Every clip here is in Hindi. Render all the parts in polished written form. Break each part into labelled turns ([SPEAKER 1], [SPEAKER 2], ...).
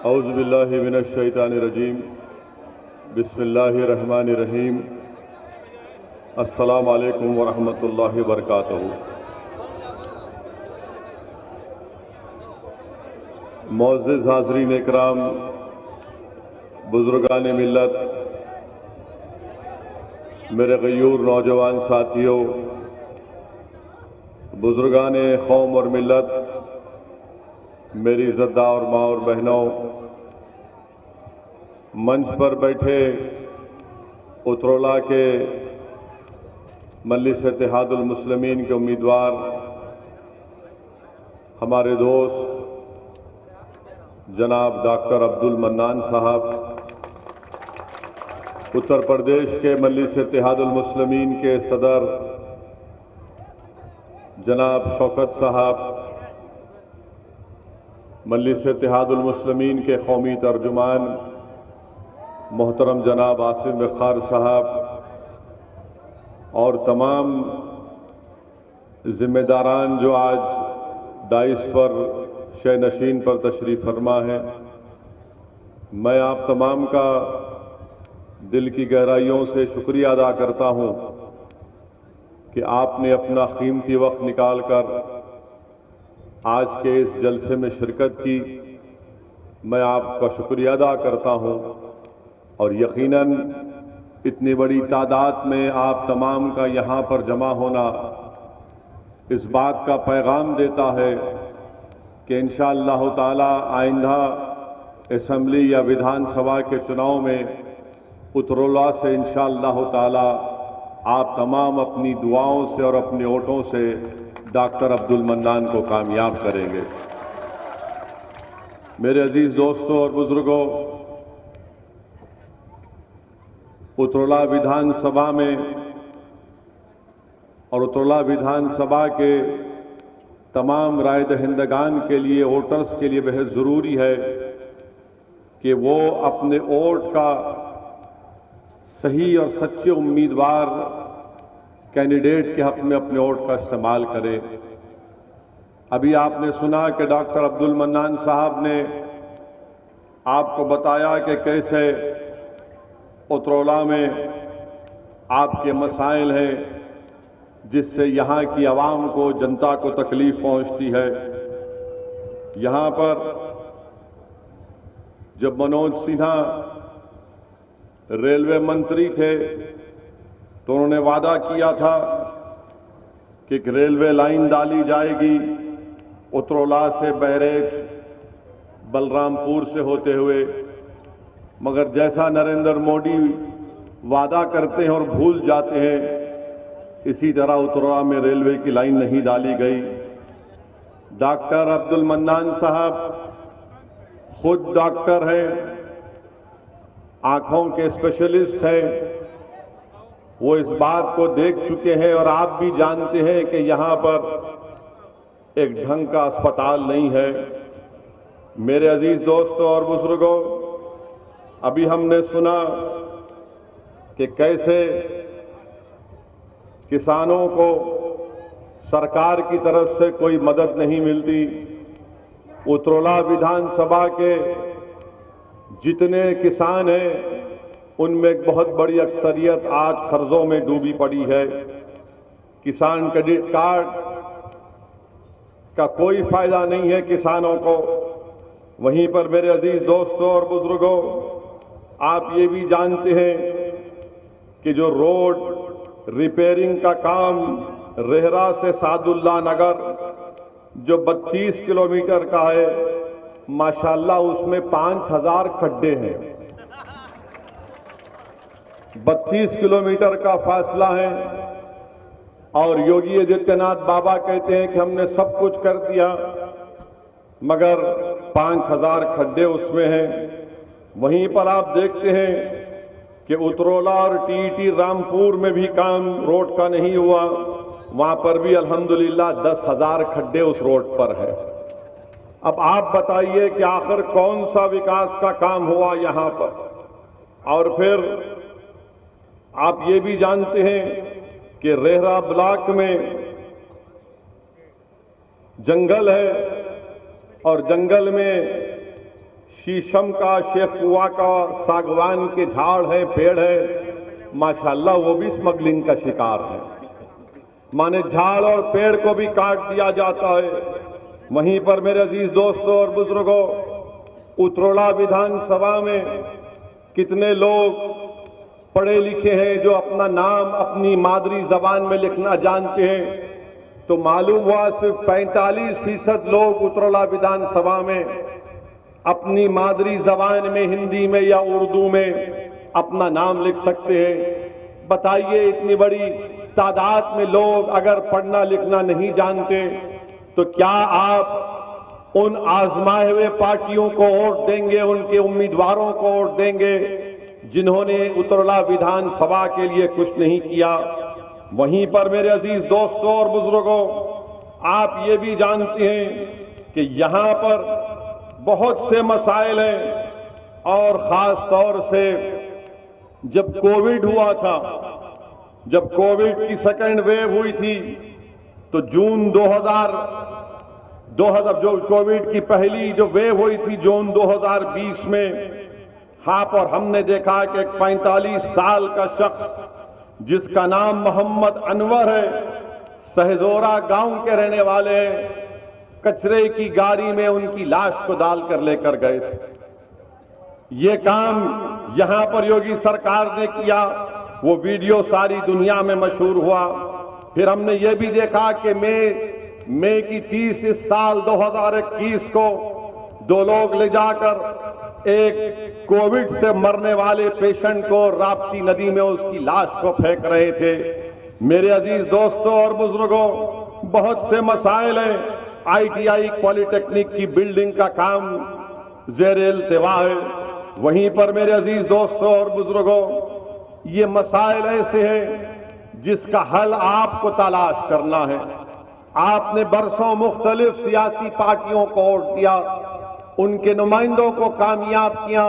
[SPEAKER 1] औज़ुबिल्लाहि मिनश्शैतानिर्रजीम बिस्मिल्लाहिर्रहमानिर्रहीम अस्सलामु अलैकुम वरहमतुल्लाहि वबरकातुहू। मुअज़्ज़िज़ हाज़रीन इकराम, बुज़ुर्गान मिल्लत, मेरे गयूर नौजवान साथियों, बुज़ुर्गान कौम और मिल्लत, मेरी इज़्ज़तदार माँ और बहनों, मंच पर बैठे उतरौला के मजलिस इत्तेहादुल मुस्लिमीन के उम्मीदवार हमारे दोस्त जनाब डॉक्टर अब्दुल मन्नान साहब, उत्तर प्रदेश के मजलिस इत्तेहादुल मुस्लिमीन के सदर जनाब शौकत साहब, मजलिस इत्तेहादुल मुस्लिमीन के कौमी तर्जुमान मोहतरम जनाब आसिम खार साहब और तमाम जिम्मेदारान जो आज डाइस पर शयनशीन पर तशरीफ़ फरमा है, मैं आप तमाम का दिल की गहराइयों से शुक्रिया अदा करता हूँ कि आपने अपना कीमती वक्त निकालकर आज के इस जलसे में शिरकत की। मैं आपका शुक्रिया अदा करता हूँ और यकीनन इतनी बड़ी तादाद में आप तमाम का यहाँ पर जमा होना इस बात का पैगाम देता है कि इंशाअल्लाह ताला आइंदा असेंबली या विधानसभा के चुनाव में उतरौला से इंशाअल्लाह ताला आप तमाम अपनी दुआओं से और अपने वोटों से डॉक्टर अब्दुल मन्नान को कामयाब करेंगे। मेरे अजीज दोस्तों और बुजुर्गों, उतरौला विधानसभा में और उतरौला विधानसभा के तमाम राय दहिंदगान के लिए, वोटर्स के लिए बेहद ज़रूरी है कि वो अपने वोट का सही और सच्चे उम्मीदवार कैंडिडेट के हक में अपने वोट का इस्तेमाल करें। अभी आपने सुना कि डॉक्टर अब्दुल मन्नान साहब ने आपको बताया कि कैसे उतरौला में आपके मसाइल हैं जिससे यहाँ की आवाम को, जनता को तकलीफ पहुँचती है। यहाँ पर जब मनोज सिन्हा रेलवे मंत्री थे तो उन्होंने वादा किया था कि एक रेलवे लाइन डाली जाएगी उतरौला से बहरेज बलरामपुर से होते हुए, मगर जैसा नरेंद्र मोदी वादा करते हैं और भूल जाते हैं, इसी तरह उतरौला में रेलवे की लाइन नहीं डाली गई। डॉक्टर अब्दुल मन्नान साहब खुद डॉक्टर हैं, आंखों के स्पेशलिस्ट हैं, वो इस बात को देख चुके हैं और आप भी जानते हैं कि यहां पर एक ढंग का अस्पताल नहीं है। मेरे अजीज दोस्तों और बुजुर्गों, अभी हमने सुना कि कैसे किसानों को सरकार की तरफ से कोई मदद नहीं मिलती। उतरौला विधानसभा के जितने किसान हैं उनमें एक बहुत बड़ी अक्सरियत आज कर्जों में डूबी पड़ी है। किसान क्रेडिट कार्ड का कोई फायदा नहीं है किसानों को। वहीं पर मेरे अजीज दोस्तों और बुजुर्गों, आप ये भी जानते हैं कि जो रोड रिपेयरिंग का काम रेहरा से सादुल्ला नगर जो 32 किलोमीटर का है, माशाल्लाह उसमें 5000 खड्डे हैं। 32 किलोमीटर का फासला है और योगी आदित्यनाथ बाबा कहते हैं कि हमने सब कुछ कर दिया, मगर 5000 खड्डे उसमें हैं। वहीं पर आप देखते हैं कि उतरौला और टीटी रामपुर में भी काम रोड का नहीं हुआ, वहां पर भी अल्हम्दुलिल्लाह 10,000 खड्डे उस रोड पर है। अब आप बताइए कि आखिर कौन सा विकास का काम हुआ यहां पर। और फिर आप ये भी जानते हैं कि रेहरा ब्लॉक में जंगल है और जंगल में शीशम का, शेखुआ का, सागवान के झाड़ है, पेड़ है, माशाल्लाह वो भी स्मगलिंग का शिकार है। माने झाड़ और पेड़ को भी काट दिया जाता है। वहीं पर मेरे अजीज दोस्तों और बुजुर्गों, उतरोड़ा विधानसभा में कितने लोग पढ़े लिखे हैं जो अपना नाम अपनी मादरी जबान में लिखना जानते हैं, तो मालूम हुआ सिर्फ 45% लोग उतरोड़ा विधानसभा में अपनी मादरी जबान में, हिंदी में या उर्दू में अपना नाम लिख सकते हैं। बताइए, इतनी बड़ी तादाद में लोग अगर पढ़ना लिखना नहीं जानते तो क्या आप उन आजमाए हुए पार्टियों को वोट देंगे, उनके उम्मीदवारों को वोट देंगे जिन्होंने उतरोड़ा विधानसभा के लिए कुछ नहीं किया? वहीं पर मेरे अजीज दोस्तों और बुजुर्गों, आप ये भी जानते हैं कि यहां पर बहुत से मसाइल हैं, और खास तौर से जब कोविड हुआ था, जब कोविड की सेकेंड वेव हुई थी, तो जून 2000 जो कोविड की पहली जो वेव हुई थी जून 2020 में, आप और हमने देखा कि एक 45 साल का शख्स जिसका नाम मोहम्मद अनवर है, सहजोरा गांव के रहने वाले हैं, कचरे की गाड़ी में उनकी लाश को डालकर लेकर गए थे। ये काम यहां पर योगी सरकार ने किया, वो वीडियो सारी दुनिया में मशहूर हुआ। फिर हमने ये भी देखा कि मई की 30 इस साल 2021 को 2 लोग ले जाकर एक कोविड से मरने वाले पेशेंट को राप्ती नदी में उसकी लाश को फेंक रहे थे। मेरे अजीज दोस्तों और बुजुर्गों, बहुत से मसाइल हैं। ITI पॉलिटेक्निक की बिल्डिंग का काम ज़ेरे इल्तिवा है। वहीं पर मेरे अजीज दोस्तों और बुजुर्गों, ये मसाइल ऐसे हैं जिसका हल आपको तलाश करना है। आपने बरसों मुख्तलिफ सियासी पार्टियों को वोट दिया, उनके नुमाइंदों को कामयाब किया,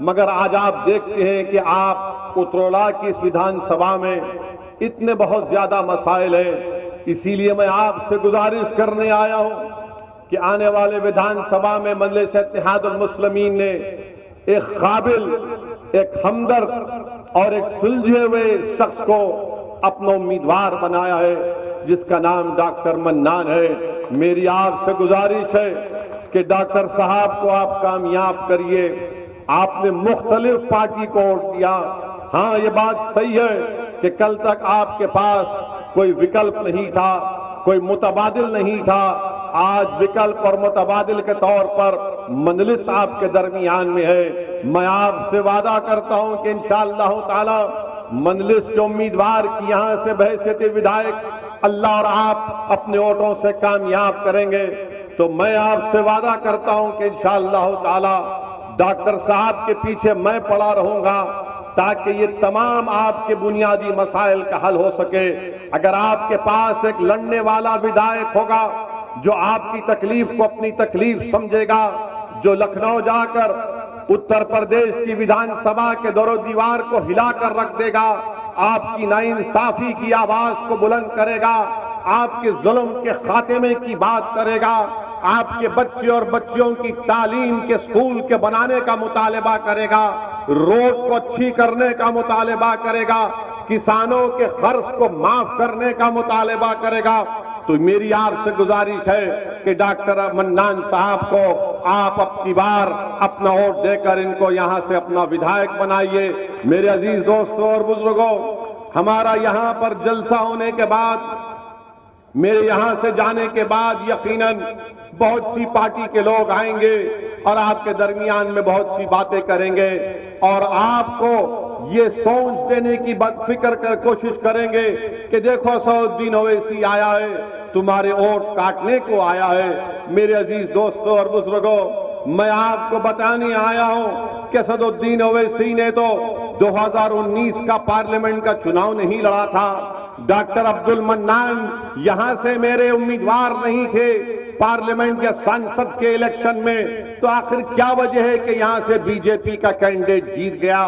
[SPEAKER 1] मगर आज आप देखते हैं कि आप उतरोड़ा की इस विधानसभा में इतने बहुत ज्यादा मसाइल हैं। इसीलिए मैं आपसे गुजारिश करने आया हूं कि आने वाले विधानसभा में मजलिस इत्तेहादुल मुस्लिमीन ने एक काबिल, एक हमदर्द और एक सुलझे हुए शख्स को अपना उम्मीदवार बनाया है, जिसका नाम डॉक्टर मन्नान है। मेरी आपसे गुजारिश है कि डॉक्टर साहब को आप कामयाब करिए। आपने मुख्तलिफ पार्टी को वोट दिया। हाँ, ये बात सही है कि कल तक आपके पास कोई विकल्प नहीं था, कोई मुतबादिल नहीं था। आज विकल्प और मुतबादिल के तौर पर मजलिस आपके दरमियान में है। मैं आपसे वादा करता हूं कि इंशाअल्लाह ताला मजलिस के उम्मीदवार की यहां से बहैसियत विधायक अल्लाह और आप अपने वोटों से कामयाब करेंगे। तो मैं आपसे वादा करता हूं कि इंशाअल्लाह ताला डॉक्टर साहब के पीछे मैं पड़ा रहूंगा ताकि ये तमाम आपके बुनियादी मसाइल का हल हो सके। अगर आपके पास एक लड़ने वाला विधायक होगा जो आपकी तकलीफ को अपनी तकलीफ समझेगा, जो लखनऊ जाकर उत्तर प्रदेश की विधानसभा के दरो दीवार को हिलाकर रख देगा, आपकी नाइंसाफी की आवाज को बुलंद करेगा, आपके जुल्म के खात्मे की बात करेगा, आपके बच्चे और बच्चियों की तालीम के स्कूल के बनाने का मुतालबा करेगा, रोड को अच्छी करने का मुतालबा करेगा, किसानों के कर्ज को माफ करने का मुतालबा करेगा, तो मेरी आपसे गुजारिश है कि डॉक्टर मन्नान साहब को आप अपनी बार अपना वोट देकर इनको यहां से अपना विधायक बनाइए। मेरे अजीज दोस्तों और बुजुर्गों, हमारा यहां पर जलसा होने के बाद, मेरे यहां से जाने के बाद यकीनन बहुत सी पार्टी के लोग आएंगे और आपके दरमियान में बहुत सी बातें करेंगे और आपको ये सोच देने की फिक्र कर कोशिश करेंगे कि देखो सऊद्दीन ओवैसी आया है, तुम्हारे वोट काटने को आया है। मेरे अजीज दोस्तों और बुजुर्गों, मैं आपको बताने आया हूं कि सऊद्दीन ओवैसी ने तो 2019 का पार्लियामेंट का चुनाव नहीं लड़ा था। डॉक्टर अब्दुल मन्नान यहां से मेरे उम्मीदवार नहीं थे पार्लियामेंट या संसद के इलेक्शन में, तो आखिर क्या वजह है कि यहां से बीजेपी का कैंडिडेट जीत गया?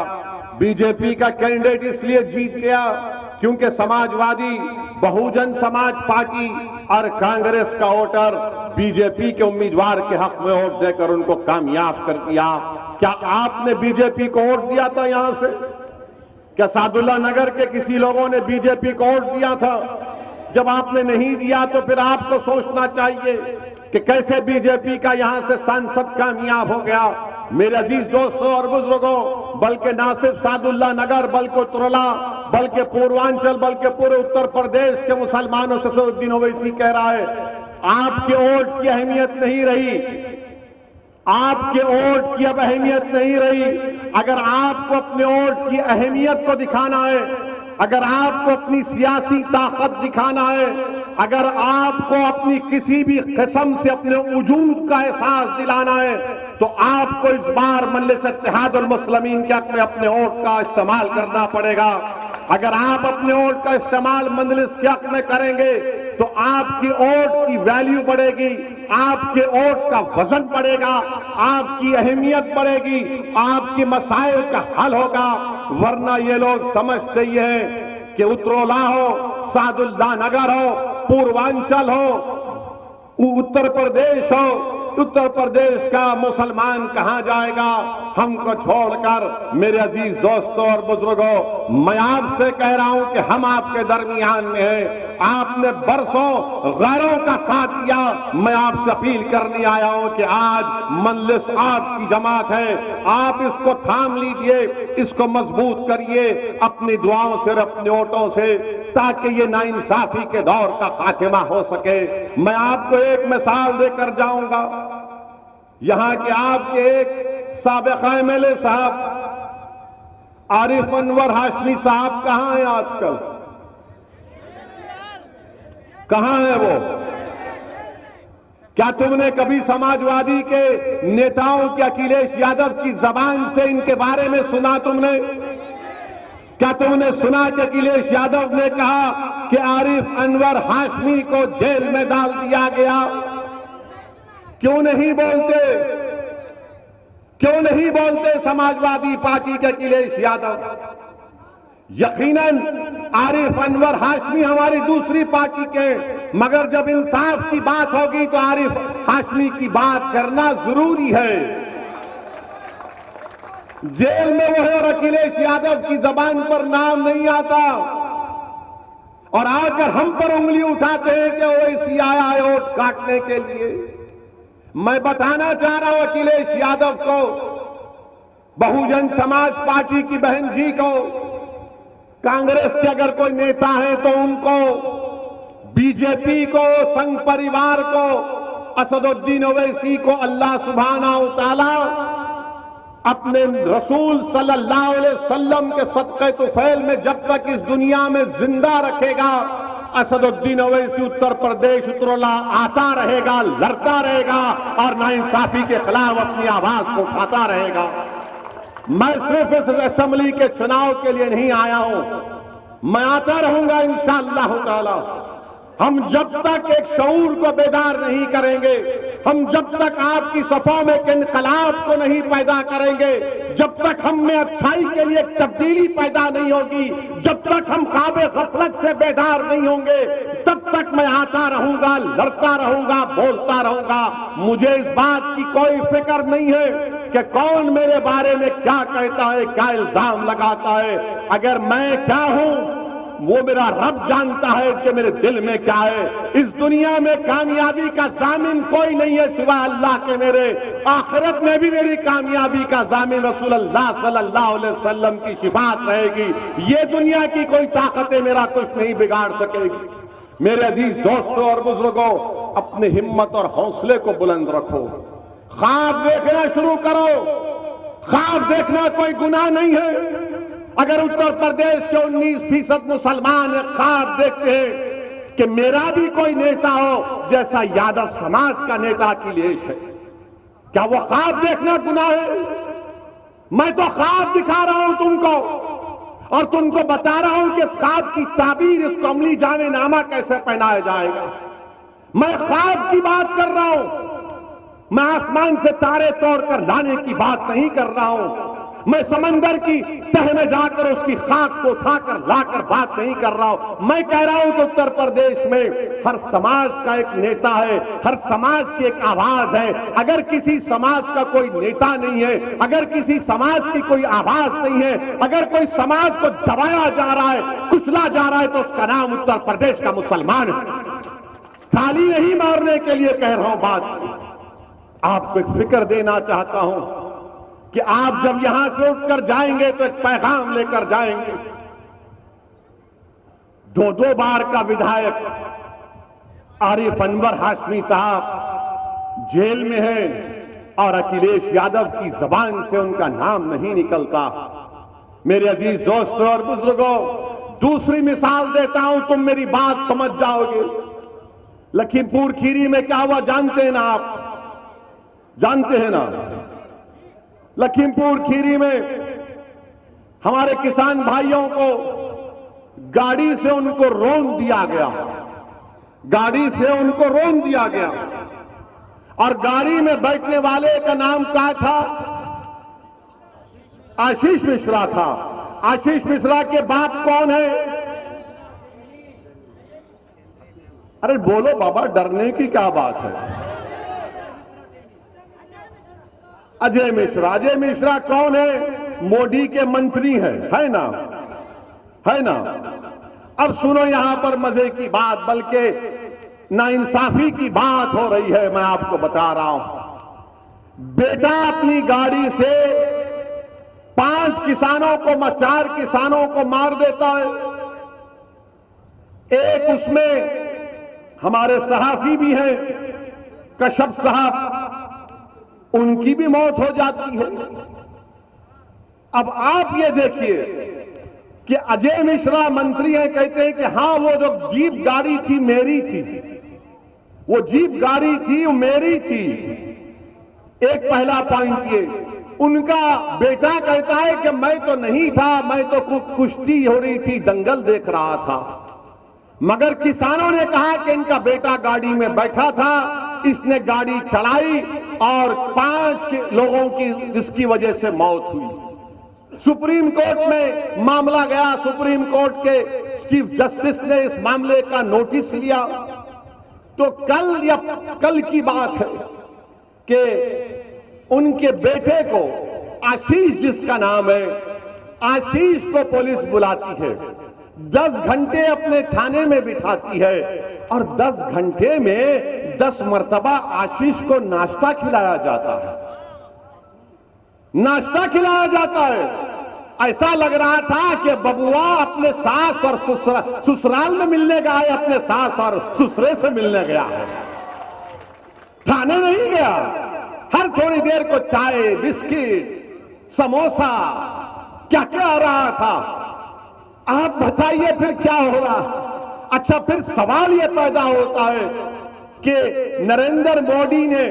[SPEAKER 1] बीजेपी का कैंडिडेट इसलिए जीत गया क्योंकि समाजवादी, बहुजन समाज पार्टी और कांग्रेस का वोटर बीजेपी के उम्मीदवार के हक में वोट देकर उनको कामयाब कर दिया। क्या आपने बीजेपी को वोट दिया था यहां से? क्या सादुल्ला नगर के किसी लोगों ने बीजेपी को वोट दिया था? जब आपने नहीं दिया तो फिर आपको सोचना चाहिए कि कैसे बीजेपी का यहां से सांसद कामयाब हो गया। मेरे अजीज दोस्तों और बुजुर्गों, बल्कि ना सिर्फ सादुल्ला नगर, बल्कि तुरला, बल्कि पूर्वांचल, बल्कि पूरे उत्तर प्रदेश के मुसलमानों से असदुद्दीन ओवैसी कह रहा है, आपके वोट की अहमियत नहीं रही, आपके वोट की अब अहमियत नहीं रही। अगर आपको अपने वोट की अहमियत को दिखाना है, अगर आपको अपनी सियासी ताकत दिखाना है, अगर आपको अपनी किसी भी किस्म से अपने वजूद का एहसास दिलाना है, तो आपको इस बार मजलिस इत्तेहादुल मुस्लिमीन के हक में अपने वोट का इस्तेमाल करना पड़ेगा। अगर आप अपने वोट का इस्तेमाल मजलिस के हक में करेंगे तो आपकी वोट की वैल्यू बढ़ेगी, आपके वोट का वजन बढ़ेगा, आपकी अहमियत बढ़ेगी, आपकी मसाइल का हल होगा। वरना ये लोग समझते ही हैं कि उत्तरोला हो, सादुल्ला नगर हो, पूर्वांचल हो, उत्तर प्रदेश हो, उत्तर प्रदेश का मुसलमान कहां जाएगा हमको छोड़कर। मेरे अजीज दोस्तों और बुजुर्गों, मैं आपसे कह रहा हूं कि हम आपके दरमियान में हैं। आपने बरसों गैरों का साथ दिया। मैं आपसे अपील करने आया हूं कि आज मजलिस आपकी जमात है, आप इसको थाम लीजिए, इसको मजबूत करिए अपनी दुआओं से और अपने वोटों से, ताकि ये नाइंसाफी के दौर का खात्मा हो सके। मैं आपको एक मिसाल देकर जाऊंगा। यहां के आपके एक साबिका एमएलए साहब आरिफ अनवर हाशमी साहब कहां हैं आजकल? कहां है वो? क्या तुमने कभी समाजवादी के नेताओं के अखिलेश यादव की जबान से इनके बारे में सुना? तुमने क्या तुमने सुना कि अखिलेश यादव ने कहा कि आरिफ अनवर हाशमी को जेल में डाल दिया गया? क्यों नहीं बोलते? क्यों नहीं बोलते समाजवादी पार्टी के अखिलेश यादव? यकीनन आरिफ अनवर हाशमी हमारी दूसरी पार्टी के, मगर जब इंसाफ की बात होगी तो आरिफ हाशमी की बात करना जरूरी है। जेल में वो है और अखिलेश यादव की जबान पर नाम नहीं आता, और आकर हम पर उंगली उठाते हैं कि ओवैसी आया है वोट काटने के लिए। मैं बताना चाह रहा हूं अखिलेश यादव को, बहुजन समाज पार्टी की बहन जी को, कांग्रेस के अगर कोई नेता है तो उनको, बीजेपी को, संघ परिवार को, असदुद्दीन ओवैसी को अल्लाह सुब्हानहू तआला अपने रसूल सल्लल्लाहु अलैहि वसल्लम के सदक़े तुफैल में जब तक इस दुनिया में जिंदा रखेगा, असदुद्दीन ओवैसी उत्तर प्रदेश उत्तरोला आता रहेगा, लड़ता रहेगा और नाइंसाफी के खिलाफ अपनी आवाज को उठाता रहेगा। मैं सिर्फ इस असेंबली के चुनाव के लिए नहीं आया हूं, मैं आता रहूंगा इंशाअल्लाह ताला। हम जब तक एक शऊर को बेदार नहीं करेंगे, हम जब तक आपकी सफों में इनकलाब को नहीं पैदा करेंगे, जब तक हम में अच्छाई के लिए तब्दीली पैदा नहीं होगी, जब तक हम ख्वाबे गफलत से बेदार नहीं होंगे, तब तक मैं आता रहूंगा, लड़ता रहूंगा, बोलता रहूंगा। मुझे इस बात की कोई फिक्र नहीं है कि कौन मेरे बारे में क्या कहता है, क्या इल्जाम लगाता है। अगर मैं क्या हूं वो मेरा रब जानता है कि मेरे दिल में क्या है। इस दुनिया में कामयाबी का जामिन कोई नहीं है सिवाय अल्लाह के मेरे। आखिरत में भी मेरी कामयाबी का जामिन रसूलुल्लाह सल्लल्लाहु अलैहि वसल्लम की शिफात रहेगी। ये दुनिया की कोई ताकतें मेरा कुछ नहीं बिगाड़ सकेगी। मेरे अजीज दोस्तों और बुजुर्गों, अपनी हिम्मत और हौसले को बुलंद रखो, ख्वाब देखना शुरू करो। ख्वाब देखना कोई गुनाह नहीं है। अगर उत्तर प्रदेश के 19% मुसलमान ख्वाब देखते हैं कि मेरा भी कोई नेता हो जैसा यादव समाज का नेता अखिलेश है, क्या वो ख्वाब देखना गुनाह है? मैं तो ख्वाब दिखा रहा हूं तुमको और तुमको बता रहा हूं कि इस ख्वाब की ताबीर, इसको अमली जामेनामा कैसे पहनाया जाएगा। मैं ख्वाब की बात कर रहा हूं, मैं आसमान से तारे तोड़कर लाने की बात नहीं कर रहा हूं।
[SPEAKER 2] मैं समंदर की तह में जाकर उसकी खाक को उठाकर लाकर बात नहीं कर रहा हूं। मैं कह रहा हूं कि उत्तर प्रदेश में हर समाज का एक नेता है, हर समाज की एक आवाज है। अगर किसी समाज का कोई नेता नहीं है, अगर किसी समाज की कोई आवाज नहीं है, अगर कोई समाज को दबाया जा रहा है, कुचला जा रहा है, तो उसका नाम उत्तर प्रदेश का मुसलमान है। ताली नहीं मारने के लिए कह रहा हूं बात। आपको एक फिक्र देना चाहता हूं कि आप जब यहां से उठकर जाएंगे तो एक पैगाम लेकर जाएंगे। 2 बार का विधायक आरिफ अनवर हाशमी साहब जेल में है और अखिलेश यादव की जबान से उनका नाम नहीं निकलता। मेरे अजीज दोस्तों और बुजुर्गों, दूसरी मिसाल देता हूं, तुम मेरी बात समझ जाओगे। लखीमपुर खीरी में क्या हुआ जानते हैं ना आप? जानते हैं ना? लखीमपुर खीरी में हमारे किसान भाइयों को गाड़ी से उनको रोन दिया गया, गाड़ी से उनको रोन दिया गया और गाड़ी में बैठने वाले का नाम क्या था? आशीष मिश्रा था। आशीष मिश्रा के बाप कौन है? अरे बोलो बाबा, डरने की क्या बात है? अजय मिश्रा। अजय मिश्रा कौन है? मोदी के मंत्री है ना? है ना? अब सुनो यहां पर मजे की बात, बल्कि नाइंसाफी की बात हो रही है। मैं आपको बता रहा हूं, बेटा अपनी गाड़ी से 5 किसानों को, 4 किसानों को मार देता है। एक उसमें हमारे सहाफी भी हैं, कश्यप साहब, उनकी भी मौत हो जाती है। अब आप ये देखिए कि अजय मिश्रा मंत्री हैं, कहते हैं कि हां वो जो जीप गाड़ी थी मेरी थी, वो जीप गाड़ी थी वो मेरी थी। एक पहला पॉइंट ये। उनका बेटा कहता है कि मैं तो नहीं था, मैं तो कुश्ती हो रही थी, दंगल देख रहा था। मगर किसानों ने कहा कि इनका बेटा गाड़ी में बैठा था, इसने गाड़ी चलाई और 5 लोगों की जिसकी वजह से मौत हुई। सुप्रीम कोर्ट में मामला गया, सुप्रीम कोर्ट के चीफ जस्टिस ने इस मामले का नोटिस लिया। तो कल की बात है कि उनके बेटे को, आशीष जिसका नाम है, आशीष को पुलिस बुलाती है, 10 घंटे अपने थाने में बिठाती है और 10 घंटे में 10 मर्तबा आशीष को नाश्ता खिलाया जाता है। नाश्ता खिलाया जाता है। ऐसा लग रहा था कि बबुआ अपने सास और ससुराल में मिलने गया है, अपने सास और ससुरे से मिलने गया है, थाने नहीं गया। हर थोड़ी देर को चाय, बिस्किट, समोसा, क्या क्या आ रहा था। आप बताइए फिर क्या हो रहा? अच्छा, फिर सवाल यह पैदा होता है कि नरेंद्र मोदी ने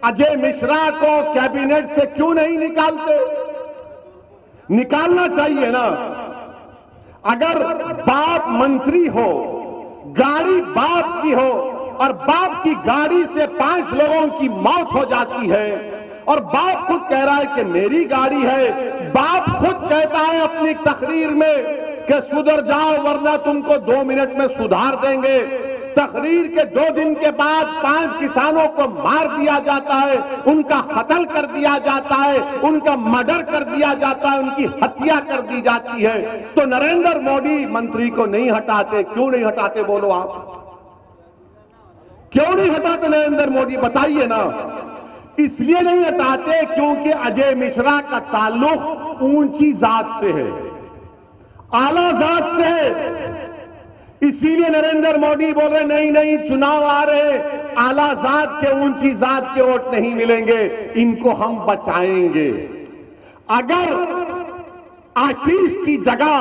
[SPEAKER 2] अजय मिश्रा को कैबिनेट से क्यों नहीं निकालते? निकालना चाहिए ना। अगर बाप मंत्री हो, गाड़ी बाप की हो और बाप की गाड़ी से 5 लोगों की मौत हो जाती है और बाप खुद कह रहा है कि मेरी गाड़ी है, बाप खुद कहता है अपनी तकरीर में कि सुधर जाओ वरना तुमको 2 मिनट में सुधार देंगे। तकरीर के 2 दिन के बाद 5 किसानों को मार दिया जाता है, उनका कत्ल कर दिया जाता है, उनका मर्डर कर दिया जाता है, उनकी हत्या कर दी जाती है। तो नरेंद्र मोदी मंत्री को नहीं हटाते। क्यों नहीं हटाते बोलो आप? क्यों नहीं हटाते नरेंद्र मोदी? बताइए ना। इसलिए नहीं हटाते क्योंकि अजय मिश्रा का ताल्लुक ऊंची जात से है, आला जात से है। इसीलिए नरेंद्र मोदी बोल रहे नहीं नहीं, चुनाव आ रहे, आला जात के, ऊंची जात के वोट नहीं मिलेंगे, इनको हम बचाएंगे। अगर आशीष की जगह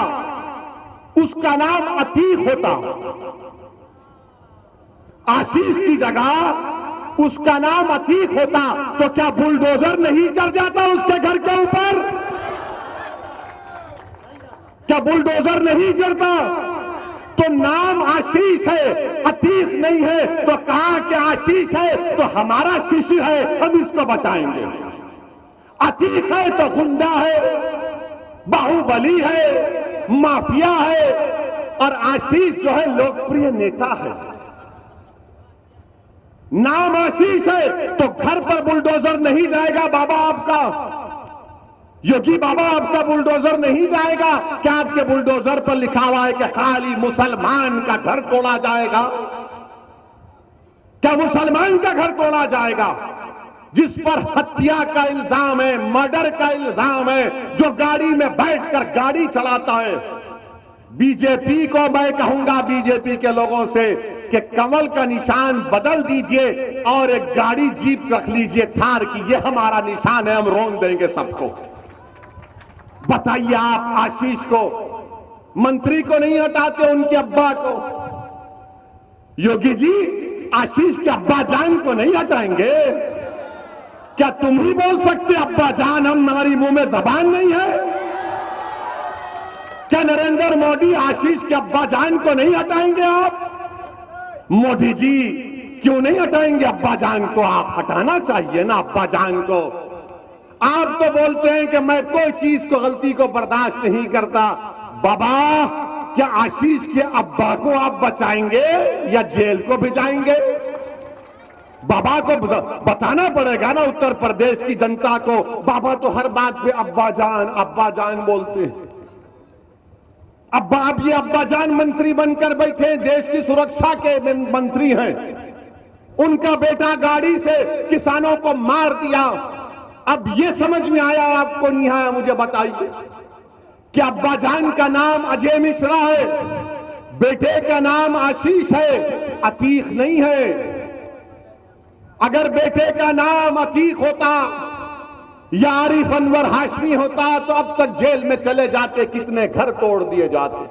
[SPEAKER 2] उसका नाम अतीक होता, आशीष की जगह उसका नाम अतीक होता, तो क्या बुलडोजर नहीं चढ़ जाता उसके घर के ऊपर? क्या बुलडोजर नहीं चढ़ता? तो नाम आशीष है, अतीक नहीं है, तो कहा कि आशीष है तो हमारा शिशु है, हम इसको बचाएंगे। अतीक है तो गुंडा है, बाहुबली है, माफिया है, और आशीष जो है लोकप्रिय नेता है। नाम आशीष है तो घर पर बुलडोजर नहीं जाएगा बाबा आपका, योगी बाबा आपका बुलडोजर नहीं जाएगा। क्या आपके बुलडोजर पर लिखा हुआ है कि खाली मुसलमान का घर तोड़ा जाएगा? क्या मुसलमान का घर तोड़ा जाएगा जिस पर हत्या का इल्जाम है, मर्डर का इल्जाम है, जो गाड़ी में बैठकर गाड़ी चलाता है? बीजेपी को मैं कहूंगा, बीजेपी के लोगों से, कि कमल का निशान बदल दीजिए और एक गाड़ी जीप रख लीजिए थार की, ये हमारा निशान है, हम रोन देंगे सबको। बताइए आप आशीष को, मंत्री को नहीं हटाते, उनके अब्बा को? योगी जी आशीष के अब्बा जान को नहीं हटाएंगे? क्या तुम ही बोल सकते अब्बा जान? हमारी मुंह में जबान नहीं है? क्या नरेंद्र मोदी आशीष के अब्बा जान को नहीं हटाएंगे आप? मोदी जी क्यों नहीं हटाएंगे अब्बा जान को? आप हटाना चाहिए ना अब्बा जान को। आप तो बोलते हैं कि मैं कोई चीज को, गलती को बर्दाश्त नहीं करता। बाबा, क्या आशीष के अब्बा को आप बचाएंगे या जेल को भिजाएंगे? बाबा को बताना पड़ेगा ना उत्तर प्रदेश की जनता को। बाबा तो हर बात पे अब्बा जान बोलते हैं। अब ये अब्बा जान मंत्री बनकर बैठे, देश की सुरक्षा के मंत्री हैं। उनका बेटा गाड़ी से किसानों को मार दिया। अब ये समझ में आया आपको नहीं आया? मुझे बताइए कि अब्बा जान का नाम अजय मिश्रा है, बेटे का नाम आशीष है, अतीक नहीं है। अगर बेटे का नाम अतीक होता या आरिफ अनवर हाशमी होता तो अब तक जेल में चले जाते। कितने घर तोड़ दिए जाते,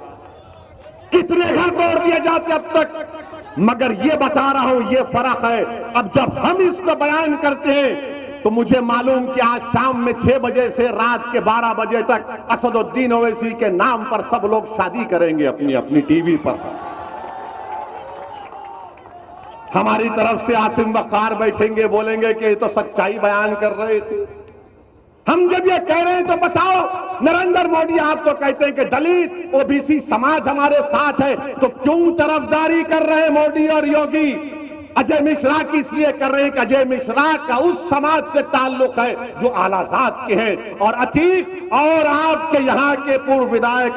[SPEAKER 2] कितने घर तोड़ दिए जाते अब तक। मगर ये बता रहा हूं, ये फर्क है। अब जब हम इसको बयान करते हैं तो मुझे मालूम कि आज शाम में 6 बजे से रात के 12 बजे तक असदुद्दीन ओवैसी के नाम पर सब लोग शादी करेंगे अपनी अपनी टीवी पर। हमारी तरफ से आसिम वक़ार बैठेंगे, बोलेंगे कि ये तो सच्चाई बयान कर रहे थे। हम जब ये कह रहे हैं तो बताओ, नरेंद्र मोदी आप तो कहते हैं कि दलित ओबीसी समाज हमारे साथ है, तो क्यों तरफदारी कर रहे हैं मोदी और योगी? अजय मिश्रा की इसलिए कर रहे हैं कि अजय मिश्रा का उस समाज से ताल्लुक है जो आलाजाद के हैं, और अतीक और आपके यहाँ के पूर्व विधायक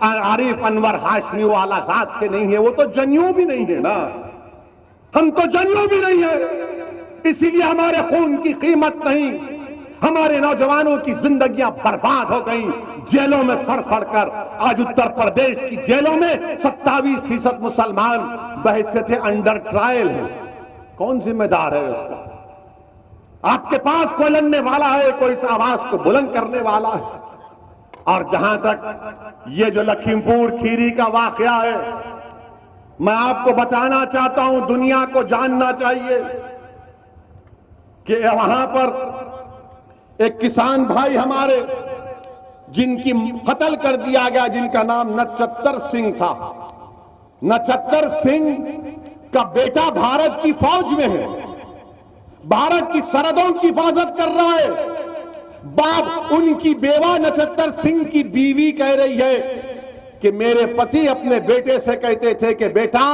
[SPEAKER 2] आरिफ अनवर हाशमी वो आलाजाद के नहीं है, वो तो जनेऊ भी नहीं है ना। हम तो जनेऊ भी नहीं है, इसीलिए हमारे खून की कीमत नहीं। हमारे नौजवानों की जिंदगियां बर्बाद हो गई जेलों में सड़ सड़कर। आज उत्तर प्रदेश की जेलों में 27% मुसलमान बहैसियत अंडर ट्रायल है। कौन जिम्मेदार है इसका? आपके पास कोई लड़ने वाला है, कोई इस आवाज को बुलंद करने वाला है? और जहां तक ये जो लखीमपुर खीरी का वाकया है, मैं आपको बताना चाहता हूं, दुनिया को जानना चाहिए कि वहां पर एक किसान भाई हमारे जिनकी कत्ल कर दिया गया, जिनका नाम नचत्तर सिंह था। नचत्तर सिंह का बेटा भारत की फौज में है, भारत की सरहदों की हिफाजत कर रहा है। बाप उनकी बेवा नचत्तर सिंह की बीवी कह रही है कि मेरे पति अपने बेटे से कहते थे कि बेटा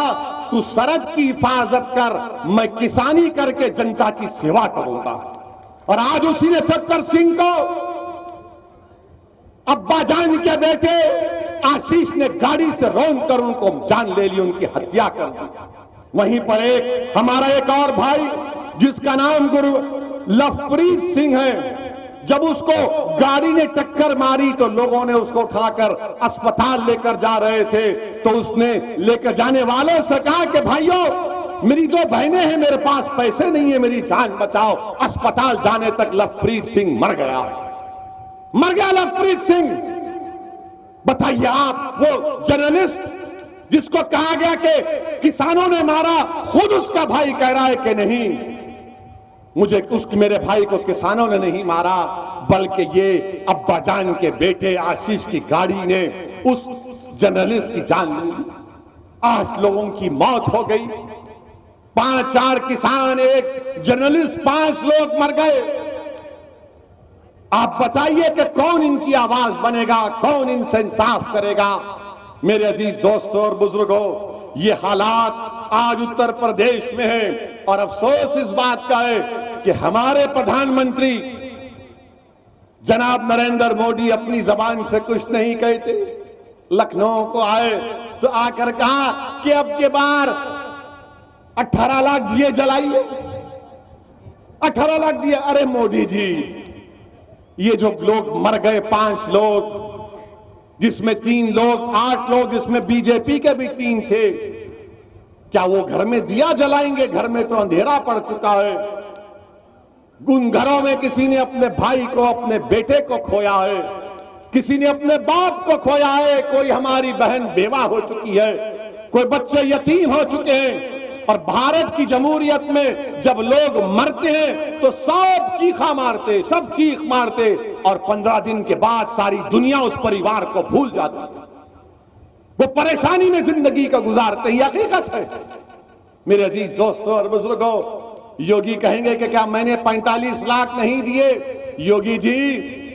[SPEAKER 2] तू सरहद की हिफाजत कर, मैं किसानी करके जनता की सेवा करूंगा। और आज उसी नचत्तर सिंह को अब्बा जान के बेटे आशीष ने गाड़ी से रौंद कर उनको जान ले ली, उनकी हत्या कर दी। वहीं पर हमारा एक और भाई जिसका नाम गुरु लवप्रीत सिंह है, जब उसको गाड़ी ने टक्कर मारी तो लोगों ने उसको उठाकर अस्पताल लेकर जा रहे थे, तो उसने लेकर जाने वालों से कहा कि भाइयों मेरी 2 बहनें हैं, मेरे पास पैसे नहीं है, मेरी जान बचाओ। अस्पताल जाने तक लवप्रीत सिंह मर गया लवप्रीत सिंह। बताइए आप, वो जर्नलिस्ट जिसको कहा गया कि किसानों ने मारा, खुद उसका भाई कह रहा है कि नहीं, मेरे भाई को किसानों ने नहीं मारा, बल्कि ये अब्बा जान के बेटे आशीष की गाड़ी ने उस जर्नलिस्ट की जान ले ली। 8 लोगों की मौत हो गई, 5-4 किसान, एक जर्नलिस्ट, 5 लोग मर गए। आप बताइए कि कौन इनकी आवाज बनेगा, कौन इनसे इंसाफ करेगा। मेरे अजीज दोस्तों और बुजुर्गों, ये हालात आज उत्तर प्रदेश में है और अफसोस इस बात का है कि हमारे प्रधानमंत्री जनाब नरेंद्र मोदी अपनी जबान से कुछ नहीं कहते। लखनऊ को आए तो आकर कहा कि अब के बार 18 लाख दिए जलाइए, 18 लाख दिए। अरे मोदी जी, ये जो लोग मर गए, 5 लोग, जिसमें 3 लोग, 8 लोग, जिसमें बीजेपी के भी 3 थे, क्या वो घर में दिया जलाएंगे? घर में तो अंधेरा पड़ चुका है। उन घरों में किसी ने अपने भाई को, अपने बेटे को खोया है, किसी ने अपने बाप को खोया है, कोई हमारी बहन बेवा हो चुकी है, कोई बच्चे यतीम हो चुके हैं। और भारत की जमहूरियत में जब लोग मरते हैं तो सब चीखा मारते, सब चीख मारते, और 15 दिन के बाद सारी दुनिया उस परिवार को भूल जाती है। वो परेशानी में जिंदगी का गुजारते ही हकीकत है। मेरे अजीज दोस्तों और बुजुर्गों, योगी कहेंगे कि क्या मैंने 45 लाख नहीं दिए? योगी जी,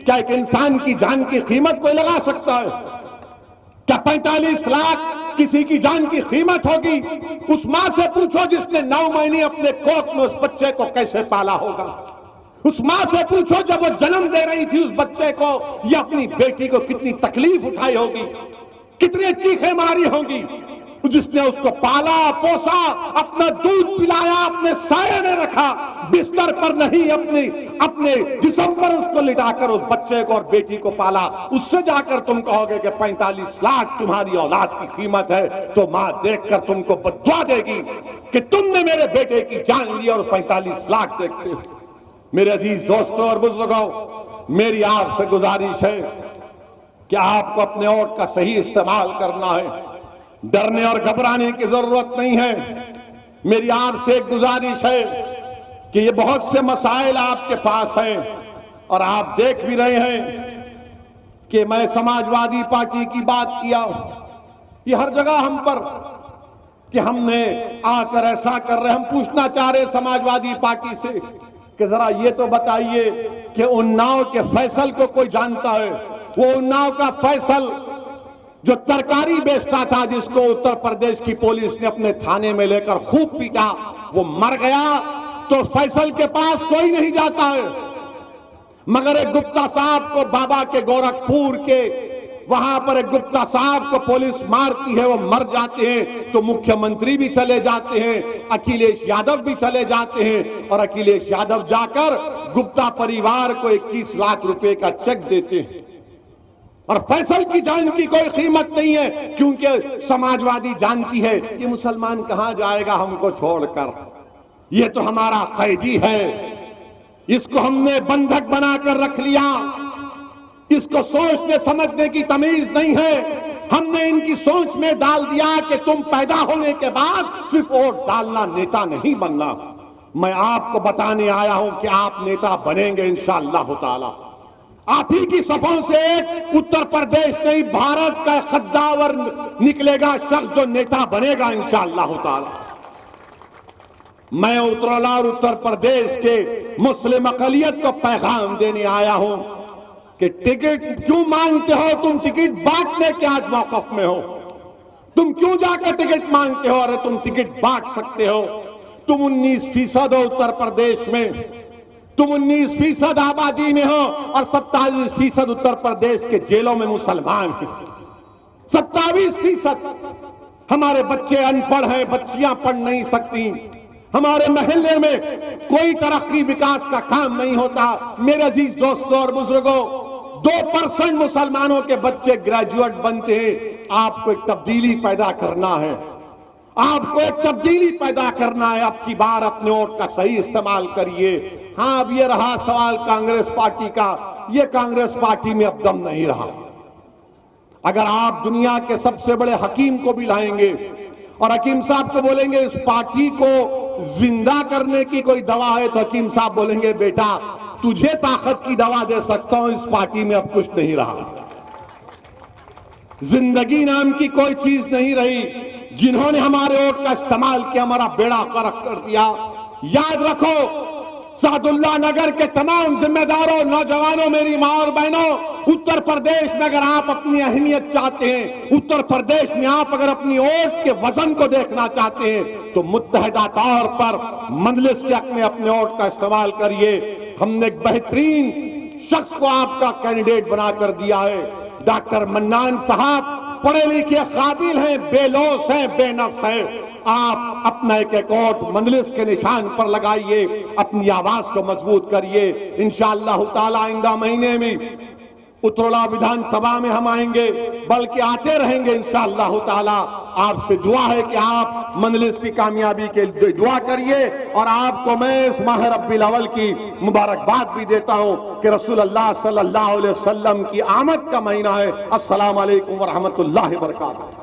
[SPEAKER 2] क्या एक इंसान की जान की कीमत कोई लगा सकता है? क्या 45 लाख किसी की जान की कीमत होगी? उस मां से पूछो जिसने 9 महीने अपने कोख में उस बच्चे को कैसे पाला होगा। उस मां से पूछो जब वो जन्म दे रही थी उस बच्चे को या अपनी बेटी को कितनी तकलीफ उठाई होगी, कितनी चीखें मारी होंगी। जिसने उसको पाला पोसा, अपना दूध पिलाया, अपने साये में रखा, बिस्तर पर नहीं, अपने जिस्म पर उसको लिटाकर उस बच्चे को और बेटी को पाला, उससे जाकर तुम कहोगे कि 45 लाख तुम्हारी औलाद की कीमत है, तो मां देखकर तुमको बद्दुआ देगी कि तुमने मेरे बेटे की जान ली और 45 लाख देखते हो। मेरे अजीज दोस्तों और बुजुर्गों, मेरी आपसे गुजारिश है कि आपको अपने वोट का सही इस्तेमाल करना है। डरने और घबराने की जरूरत नहीं है। मेरी आपसे एक गुजारिश है कि ये बहुत से मसाइल आपके पास हैं और आप देख भी रहे हैं कि मैं समाजवादी पार्टी की बात किया, ये हर जगह हम पर कि हमने आकर ऐसा कर रहे। हम पूछना चाह रहे समाजवादी पार्टी से कि जरा ये तो बताइए कि उन्नाव के फैसल को कोई जानता है? वो उन्नाव का फैसल जो तरकारी बेचता था, जिसको उत्तर प्रदेश की पुलिस ने अपने थाने में लेकर खूब पीटा, वो मर गया तो फैसल के पास कोई नहीं जाता है। मगर एक गुप्ता साहब को बाबा के गोरखपुर के वहां पर एक गुप्ता साहब को पुलिस मारती है, वो मर जाते हैं, तो मुख्यमंत्री भी चले जाते हैं, अखिलेश यादव भी चले जाते हैं, और अखिलेश यादव जाकर गुप्ता परिवार को 21 लाख रुपए का चेक देते हैं। और फैसल की जान की कोई कीमत नहीं है, क्योंकि समाजवादी जानती है ये मुसलमान कहां जाएगा हमको छोड़कर, ये तो हमारा कैदी है, इसको हमने बंधक बनाकर रख लिया, इसको सोचने समझने की तमीज नहीं है। हमने इनकी सोच में डाल दिया कि तुम पैदा होने के बाद सिर्फ वोट डालना, नेता नहीं बनना। मैं आपको बताने आया हूं कि आप नेता बनेंगे इंशाअल्लाह ताला। आप ही की सफों से एक उत्तर प्रदेश नहीं, भारत का कद्दावर निकलेगा शख्स जो नेता बनेगा इंशाअल्लाह ताला। मैं उतरला और उत्तर प्रदेश के मुस्लिम अकलियत को पैगाम देने आया हूं कि टिकट क्यों मांगते हो? तुम टिकट बांटने के आज मौकफ में हो। तुम क्यों जाकर टिकट मांगते हो? अरे तुम टिकट बांट सकते हो। तुम 19% हो उत्तर प्रदेश में, तुम 19% आबादी में हो और 27% उत्तर प्रदेश के जेलों में मुसलमान हैं। 27% हमारे बच्चे अनपढ़ हैं, बच्चियां पढ़ नहीं सकती, हमारे महल्ले में कोई तरक्की विकास का काम नहीं होता। मेरे अजीज दोस्तों और बुजुर्गों, 2% मुसलमानों के बच्चे ग्रेजुएट बनते हैं। आपको एक तब्दीली पैदा करना है, आपको एक तब्दीली पैदा करना है। अब की बार अपने वोट का सही इस्तेमाल करिए। हाँ, अब ये रहा सवाल कांग्रेस पार्टी का, ये कांग्रेस पार्टी में अब दम नहीं रहा। अगर आप दुनिया के सबसे बड़े हकीम को भी लाएंगे और हकीम साहब को बोलेंगे इस पार्टी को जिंदा करने की कोई दवा है, तो हकीम साहब बोलेंगे बेटा तुझे ताकत की दवा दे सकता हूं, इस पार्टी में अब कुछ नहीं रहा। जिंदगी नाम की कोई चीज नहीं रही। जिन्होंने हमारे वोट का इस्तेमाल किया, हमारा बेड़ा गर्क कर दिया। याद रखो, सादुल्ला नगर के तमाम जिम्मेदारों, नौजवानों, मेरी मां और बहनों, उत्तर प्रदेश में अगर आप अपनी अहमियत चाहते हैं, उत्तर प्रदेश में आप अगर अपनी वोट के वजन को देखना चाहते हैं, तो मुत्तहिदा तौर पर मजलिस के हक में अपने वोट का इस्तेमाल करिए। हमने एक बेहतरीन शख्स को आपका कैंडिडेट बनाकर दिया है। डॉक्टर मन्नान साहब पढ़े लिखे, काबिल हैं, बेलौस हैं, बेनफ्स हैं। आप अपना एक वोट मजलिस के निशान पर लगाइए, अपनी आवाज को मजबूत करिए। इंशाअल्लाह ताला आइंदा महीने में उत्तरोला विधानसभा में हम आएंगे, बल्कि आते रहेंगे इंशाअल्लाह ताला। आपसे दुआ है कि आप मजलिस की कामयाबी के लिए दुआ करिए, और आपको मैं इस माह रब्बिल अव्वल की मुबारकबाद भी देता हूं कि रसूल अल्लाह सल्लल्लाहु अलैहि वसल्लम की आमद का महीना है। अस्सलाम वालेकुम व रहमतुल्लाहि व बरकातहू।